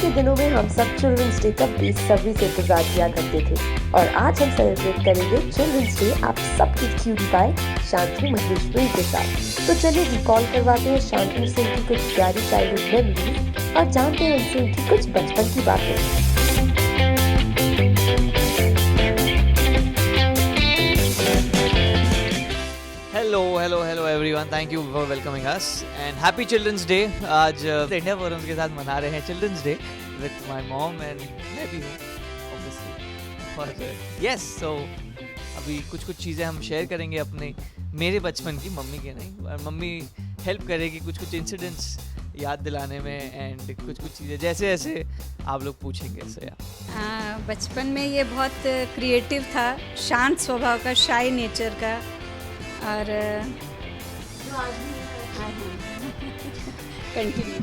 के दिनों में हम सब चिल्ड्रंस डे का बेसब्री से इंतजार किया करते थे और आज हम सेलिब्रेट करेंगे चिल्ड्रंस डे आप सबकी क्यूटी पाए शांतनु महेश्वरी के साथ। तो चलिए रिकॉल करवाते हैं शांतनु से उनकी कुछ प्यारी चाइल्डहुड मेमोरीज और जानते हैं उनसे उनकी कुछ बचपन की बातें। Hello everyone, thank you for welcoming us and happy children's day. आज इंडिया फोरम्स के साथ मना रहे हैं children's day with my mom and मैं भी हूँ ऑब्वियसली। और यस, सो अभी कुछ चीज़ें हम शेयर करेंगे अपने मेरे बचपन की, मम्मी के नहीं, और मम्मी हेल्प करेगी कुछ इंसिडेंट्स याद दिलाने में एंड कुछ चीज़ें जैसे जैसे आप लोग पूछेंगे। सो या बचपन में ये बहुत क्रिएटिव था, शांत स्वभाव का, शाई नेचर का, और कंटिन्यू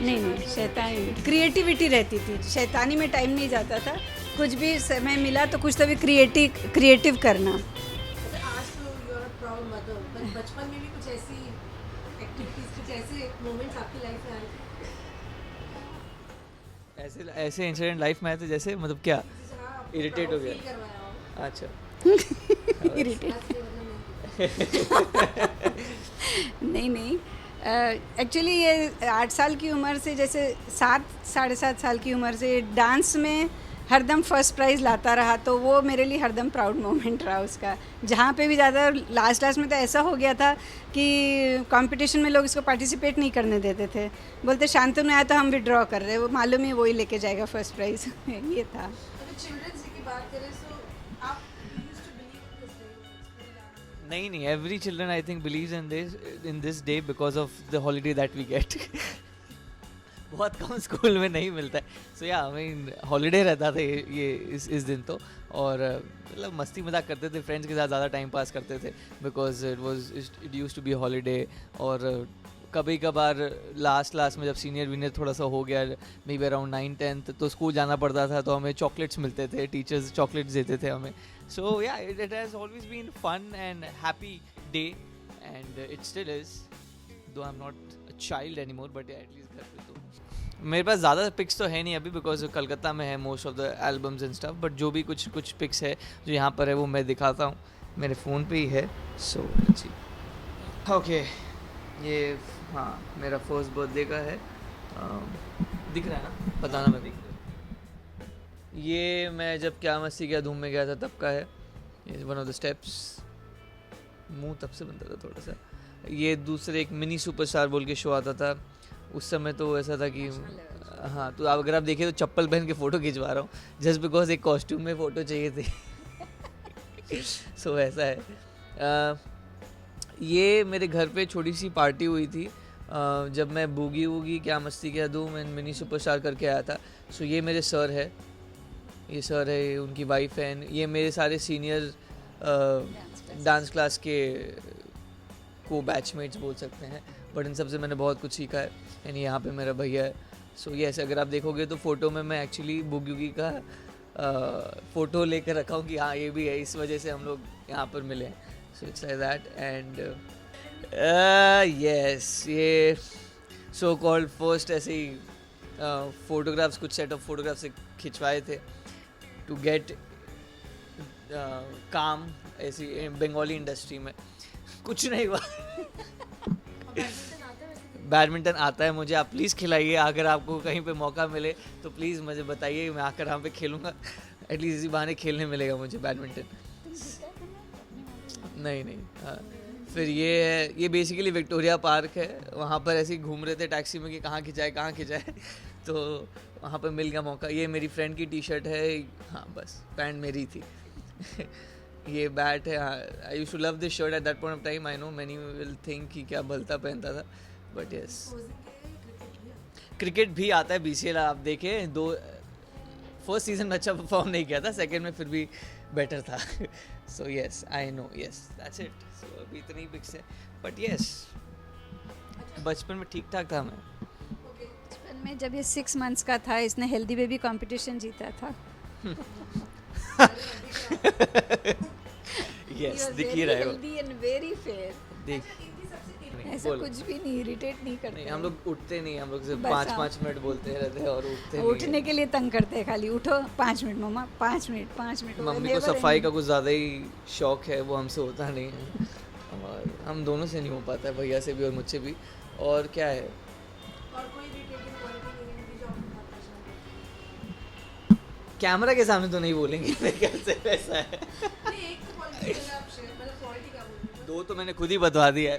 नहीं शैतानी क्रिएटिविटी रहती थी, शैतानी में टाइम नहीं जाता था। कुछ भी समय मिला तो कुछ तो भी क्रिएटिव करना। आज तो you are proud mother, but बचपन में भी कुछ ऐसी एक्टिविटीज, कुछ ऐसे मोमेंट्स आपकी लाइफ में आए थे? ऐसे इंसिडेंट लाइफ में आए थे जैसे, मतलब क्या इरिटेट हो गया? अच्छा इरिटेट नहीं एक्चुअली ये 8 साल की उम्र से, जैसे 7-7.5 साल की उम्र से डांस में हरदम फर्स्ट प्राइज़ लाता रहा, तो वो मेरे लिए हरदम प्राउड मोमेंट रहा उसका। जहाँ पे भी ज़्यादा लास्ट में तो ऐसा हो गया था कि कंपटीशन में लोग इसको पार्टिसिपेट नहीं करने देते थे, बोलते शांतनु आया तो हम विड्रॉ कर रहे हैं, वो मालूम ही वही लेके जाएगा फर्स्ट प्राइज़। ये था। अगर चिल्ड्रंस डे की बात करें तो आप used to believe in this day? नहीं, every children I think believes in this day because of the holiday that we get. बहुत कम स्कूल में नहीं मिलता है। सो या आई मीन हॉलीडे रहता था ये इस दिन तो, और मतलब मस्ती मजाक करते थे, फ्रेंड्स के साथ ज़्यादा टाइम पास करते थे because it used to be holiday. और कभी कभार लास्ट में जब सीनियर थोड़ा सा हो गया, मे बी अराउंड 9-10, तो स्कूल जाना पड़ता था, तो हमें चॉकलेट्स मिलते थे, टीचर्स चॉकलेट्स देते थे हमें। So yeah it has always been fun and happy day and it still is, though I am not a child any more, but at least घर पे तो मेरे पास ज़्यादा पिक्स तो है नहीं अभी बिकॉज कलकत्ता में है most of the albums and stuff, but जो भी कुछ पिक्स है जो यहाँ पर है वो मैं दिखाता हूँ, मेरे फ़ोन पे ही है। सो जी ओके, ये हाँ मेरा फर्स्ट बर्थडे का है, दिख रहा है ना, बताना मैं दिख रहा है। ये मैं जब क्या मस्ती क्या धूम में गया था तब का है, ये वन ऑफ द स्टेप्स, मुंह तब से बनता था थोड़ा सा। ये दूसरे एक मिनी सुपरस्टार बोल के शो आता था, उस समय तो ऐसा था कि हाँ, तो अगर आप देखिए तो चप्पल पहन के फ़ोटो खिंचवा रहा हूँ जस्ट बिकॉज एक कॉस्ट्यूम में फ़ोटो चाहिए थी। सो ऐसा है। ये मेरे घर पे छोटी सी पार्टी हुई थी जब मैं बूगी वूगी क्या मस्ती क्या धूम एंड मिनी सुपरस्टार करके आया था। सो ये मेरे सर है, ये सर है, उनकी वाइफ है, ये मेरे सारे सीनियर डांस क्लास के को बैचमेट्स बोल सकते हैं, बट इन सब से मैंने बहुत कुछ सीखा है। एंड यहाँ पे मेरा भैया है। सो ये ऐसे अगर आप देखोगे तो फ़ोटो में मैं एक्चुअली बुगी का फ़ोटो लेकर रखा हूँ कि हाँ ये भी है, इस वजह से हम लोग यहाँ पर मिले हैं। So it's like that and yes, ये सो कॉल्ड फर्स्ट ऐसे ही फ़ोटोग्राफ्स, कुछ सेट ऑफ फोटोग्राफ्स से खिंचवाए थे टू गेट काम ऐसी बंगाली इंडस्ट्री में। कुछ नहीं हुआ। बैडमिंटन आता है मुझे, आप प्लीज़ खिलाइए, अगर आपको कहीं पे मौका मिले तो प्लीज़ मुझे बताइए, मैं आकर यहाँ पे खेलूँगा, एटलीस्ट इसी बहाने खेलने मिलेगा मुझे बैडमिंटन। नहीं हाँ। फिर ये है, ये बेसिकली विक्टोरिया पार्क है, वहाँ पर ऐसे ही घूम रहे थे टैक्सी में कि कहाँ खिंचाए तो वहाँ पर मिल गया मौका। ये मेरी फ्रेंड की टी शर्ट है, हाँ बस पैंट मेरी थी। ये बैट है, I used to love this shirt at that point of time. I know many will think कि क्या भलता पहनता था, बट यस क्रिकेट भी आता है। BCL आप देखें, फर्स्ट सीजन में अच्छा परफॉर्म नहीं किया था, सेकंड में फिर भी बेटर था। So yes I know, yes that's it. So अभी इतनी पिक्स है, बट यस बचपन में ठीक ठाक था मैं। बचपन में जब ये 6 मंथ्स का था, इसने हेल्दी बेबी कंपटीशन जीता था। यस दिख ही रहा है वो। Healthy and very fair. देख इनकी सबसे ऐसा बोलो। कुछ भी नहीं, इरिटेट नहीं करते नहीं, हम लोग उठते नहीं, हम लोग सिर्फ बस 5-5 मिनट बोलते रहते हैं और उठते नहीं उठने के लिए तंग करते हैं खाली, उठो 5 मिनट मम्मा, 5 मिनट 5 मिनट। मम्मी को सफाई का कुछ ज़्यादा ही शौक है, वो हमसे होता नहीं है और हम दोनों से नहीं हो पाता है, भैया से भी और मुझसे भी। और क्या है, और कोई irritating quality नहीं है जो आपको बहुत पसंद है? कैमरा के सामने तो नहीं बोलेंगे मेरे ख्याल से, वैसा है। नहीं, एक तो quality पहले आप share, मतलब quality क्या बोलोगे? 2 तो मैंने खुद ही बतवा दिया है।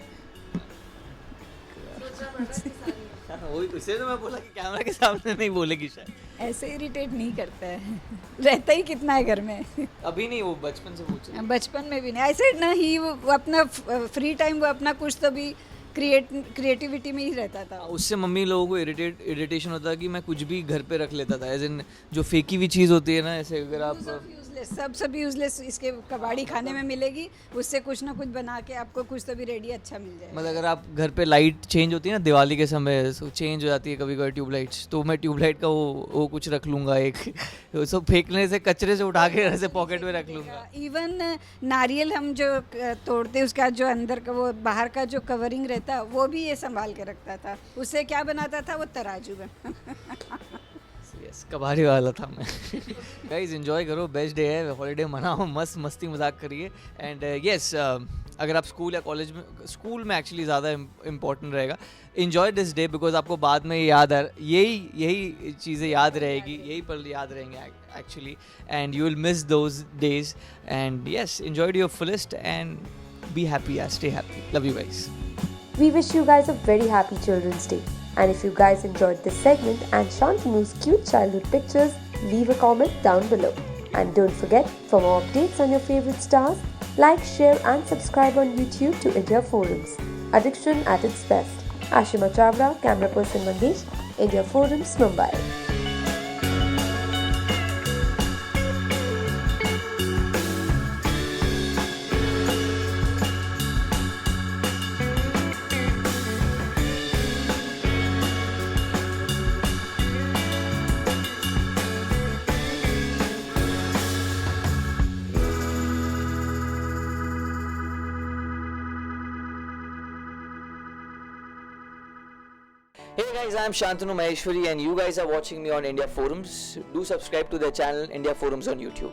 सोचना पड़ रहा है कि सारी है। हाँ, वही इसलिए तो मैं बोला कि कैमरा के सामने नहीं बोलेगी शायद। ऐसे इरिटेट नहीं करता है रहता ही कितना है घर में। अभी नहीं, वो बचपन से पूछ रही है। बचपन में भी नहीं, ऐसे ना ही वो अपना फ्री टाइम वो अपना कुछ तो भी क्रिएटिविटी में ही रहता था। उससे मम्मी लोगों को इरिटेशन होता है कि मैं कुछ भी घर पे रख लेता था, एज इन जो फेंकी हुई चीज़ होती है ना, ऐसे अगर आप सब यूजलेस इसके कबाड़ी खाने में मिलेगी, उससे कुछ ना कुछ बना के आपको कुछ तो भी रेडी अच्छा मिल जाएगा। मतलब अगर आप घर पे लाइट चेंज होती है ना दिवाली के समय, सो चेंज हो जाती है कभी कभी ट्यूबलाइट्स, तो मैं ट्यूबलाइट का वो कुछ रख लूँगा एक सब फेंकने से, कचरे से उठा के ऐसे पॉकेट में रख लूँगा। इवन नारियल हम जो तोड़ते उसका जो अंदर का वो बाहर का जो कवरिंग रहता वो भी ये संभाल के रखता था। उससे क्या बनाता था वो तराजू में। यस, कबाड़ी वाला था मैं। गाइस एंजॉय करो, बेस्ट डे है, हॉलीडे मनाओ, मस्त मस्ती मजाक करिए। एंड यस, अगर आप स्कूल या कॉलेज में, स्कूल में एक्चुअली ज़्यादा इम्पोर्टेंट रहेगा, इन्जॉय दिस डे बिकॉज आपको बाद में याद यही चीज़ें याद रहेगी, यही पल याद रहेंगे actually, and you will miss those days. And yes, enjoy to your fullest and be happy, stay happy, love you guys. We wish you guys a very happy Children's Day. And if you guys enjoyed this segment and Shantanu's cute childhood pictures, leave a comment down below. And don't forget, for more updates on your favorite stars, like, share and subscribe on YouTube to India Forums. Addiction at its best. Ashima Chavra, camera person Mangesh, India Forums, Mumbai. Hey guys, I'm Shantanu Maheshwari and you guys are watching me on India Forums. Do subscribe to the channel India Forums on YouTube.